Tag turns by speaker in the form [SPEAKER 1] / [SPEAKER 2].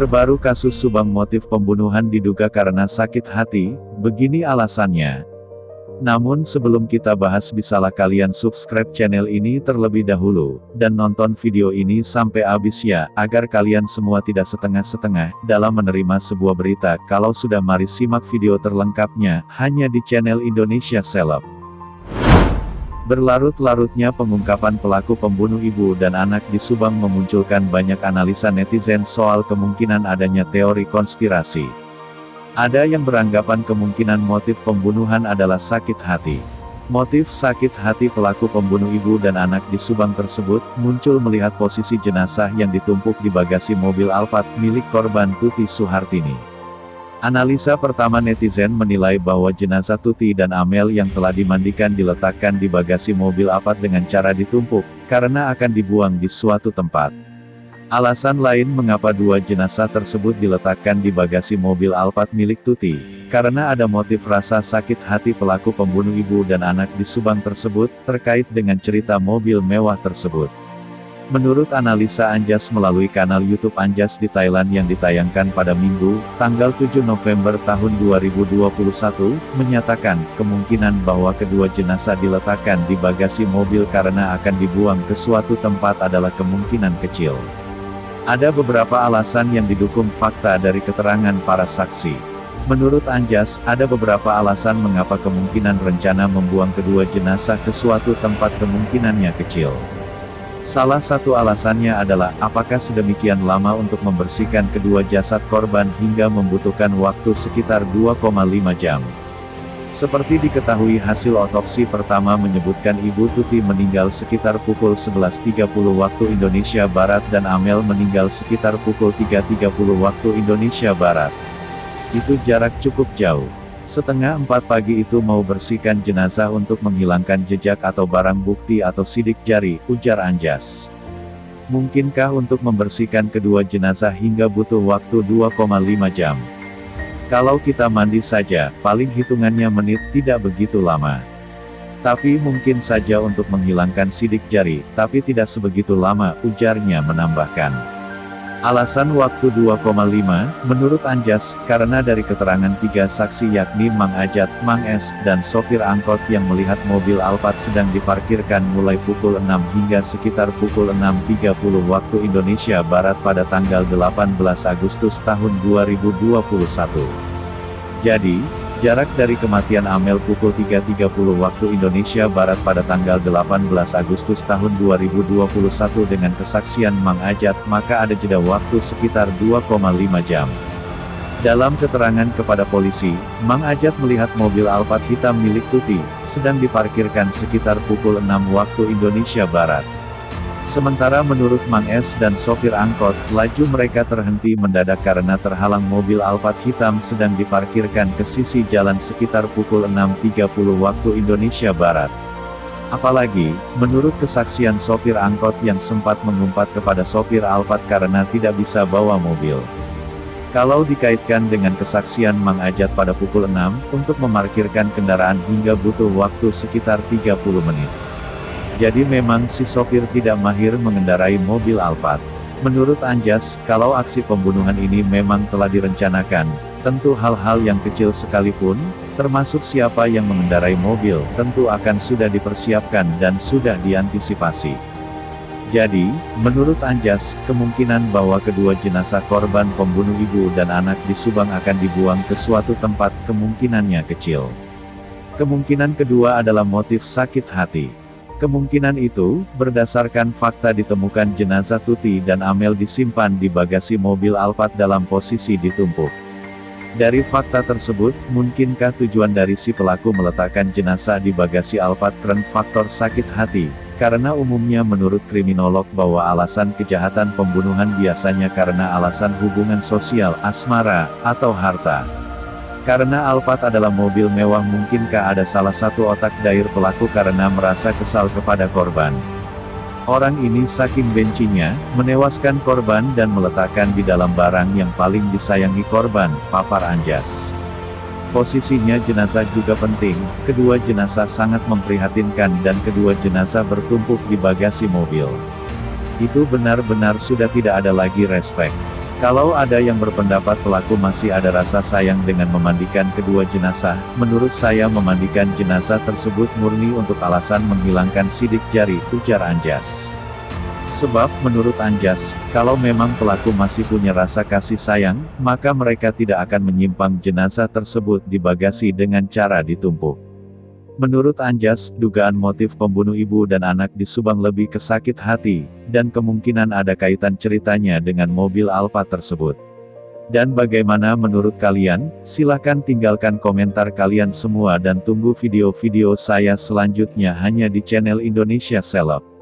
[SPEAKER 1] Terbaru kasus Subang, motif pembunuhan diduga karena sakit hati, begini alasannya. Namun sebelum kita bahas, bisalah kalian subscribe channel ini terlebih dahulu, dan nonton video ini sampai habis ya, agar kalian semua tidak setengah-setengah dalam menerima sebuah berita. Kalau sudah, mari simak video terlengkapnya, hanya di channel Indonesia Seleb. Berlarut-larutnya pengungkapan pelaku pembunuh ibu dan anak di Subang memunculkan banyak analisa netizen soal kemungkinan adanya teori konspirasi. Ada yang beranggapan kemungkinan motif pembunuhan adalah sakit hati. Motif sakit hati pelaku pembunuh ibu dan anak di Subang tersebut muncul melihat posisi jenazah yang ditumpuk di bagasi mobil Alphard milik korban, Tuti Suhartini. Analisa pertama netizen menilai bahwa jenazah Tuti dan Amel yang telah dimandikan diletakkan di bagasi mobil Alphard dengan cara ditumpuk, karena akan dibuang di suatu tempat. Alasan lain mengapa dua jenazah tersebut diletakkan di bagasi mobil Alphard milik Tuti, karena ada motif rasa sakit hati pelaku pembunuh ibu dan anak di Subang tersebut, terkait dengan cerita mobil mewah tersebut. Menurut analisa Anjas melalui kanal YouTube Anjas di Thailand yang ditayangkan pada Minggu, tanggal 7 November tahun 2021, menyatakan, kemungkinan bahwa kedua jenazah diletakkan di bagasi mobil karena akan dibuang ke suatu tempat adalah kemungkinan kecil. Ada beberapa alasan yang didukung fakta dari keterangan para saksi. Menurut Anjas, ada beberapa alasan mengapa kemungkinan rencana membuang kedua jenazah ke suatu tempat kemungkinannya kecil. Salah satu alasannya adalah, apakah sedemikian lama untuk membersihkan kedua jasad korban hingga membutuhkan waktu sekitar 2,5 jam. Seperti diketahui, hasil otopsi pertama menyebutkan Ibu Tuti meninggal sekitar pukul 11.30 waktu Indonesia Barat dan Amel meninggal sekitar pukul 3.30 waktu Indonesia Barat. Itu jarak cukup jauh. Setengah 4 pagi itu mau bersihkan jenazah untuk menghilangkan jejak atau barang bukti atau sidik jari, ujar Anjas. Mungkinkah untuk membersihkan kedua jenazah hingga butuh waktu 2,5 jam? Kalau kita mandi saja, paling hitungannya menit, tidak begitu lama. Tapi mungkin saja untuk menghilangkan sidik jari, tapi tidak sebegitu lama, ujarnya menambahkan. Alasan waktu 2,5, menurut Anjas, karena dari keterangan 3 saksi yakni Mang Ajat, Mang S, dan sopir angkot yang melihat mobil Alphard sedang diparkirkan mulai pukul 6 hingga sekitar pukul 6.30 waktu Indonesia Barat pada tanggal 18 Agustus tahun 2021. Jadi, jarak dari kematian Amel pukul 3.30 waktu Indonesia Barat pada tanggal 18 Agustus tahun 2021 dengan kesaksian Mang Ajat, maka ada jeda waktu sekitar 2,5 jam. Dalam keterangan kepada polisi, Mang Ajat melihat mobil Alphard hitam milik Tuti, sedang diparkirkan sekitar pukul 6 waktu Indonesia Barat. Sementara menurut Mang S dan sopir angkot, laju mereka terhenti mendadak karena terhalang mobil Alphard hitam sedang diparkirkan ke sisi jalan sekitar pukul 6.30 waktu Indonesia Barat. Apalagi, menurut kesaksian sopir angkot yang sempat mengumpat kepada sopir Alphard karena tidak bisa bawa mobil. Kalau dikaitkan dengan kesaksian Mang Ajat pada pukul 6, untuk memarkirkan kendaraan hingga butuh waktu sekitar 30 menit. Jadi memang si sopir tidak mahir mengendarai mobil Alphard. Menurut Anjas, kalau aksi pembunuhan ini memang telah direncanakan, tentu hal-hal yang kecil sekalipun, termasuk siapa yang mengendarai mobil, tentu akan sudah dipersiapkan dan sudah diantisipasi. Jadi, menurut Anjas, kemungkinan bahwa kedua jenazah korban pembunuh ibu dan anak di Subang akan dibuang ke suatu tempat, kemungkinannya kecil. Kemungkinan kedua adalah motif sakit hati. Kemungkinan itu, berdasarkan fakta ditemukan jenazah Tuti dan Amel disimpan di bagasi mobil Alphard dalam posisi ditumpuk. Dari fakta tersebut, mungkinkah tujuan dari si pelaku meletakkan jenazah di bagasi Alphard karena faktor sakit hati? Karena umumnya menurut kriminolog bahwa alasan kejahatan pembunuhan biasanya karena alasan hubungan sosial, asmara, atau harta. Karena Alphard adalah mobil mewah, mungkinkah ada salah satu otak dair pelaku karena merasa kesal kepada korban. Orang ini saking bencinya, menewaskan korban dan meletakkan di dalam barang yang paling disayangi korban, papar Anjas. Posisinya jenazah juga penting, kedua jenazah sangat memprihatinkan dan kedua jenazah bertumpuk di bagasi mobil. Itu benar-benar sudah tidak ada lagi respek. Kalau ada yang berpendapat pelaku masih ada rasa sayang dengan memandikan kedua jenazah, menurut saya memandikan jenazah tersebut murni untuk alasan menghilangkan sidik jari, ujar Anjas. Sebab, menurut Anjas, kalau memang pelaku masih punya rasa kasih sayang, maka mereka tidak akan menyimpang jenazah tersebut di bagasi dengan cara ditumpuk. Menurut Anjas, dugaan motif pembunuh ibu dan anak di Subang lebih ke sakit hati, dan kemungkinan ada kaitan ceritanya dengan mobil Alfa tersebut. Dan bagaimana menurut kalian? Silahkan tinggalkan komentar kalian semua dan tunggu video-video saya selanjutnya hanya di channel Indonesia Seleb.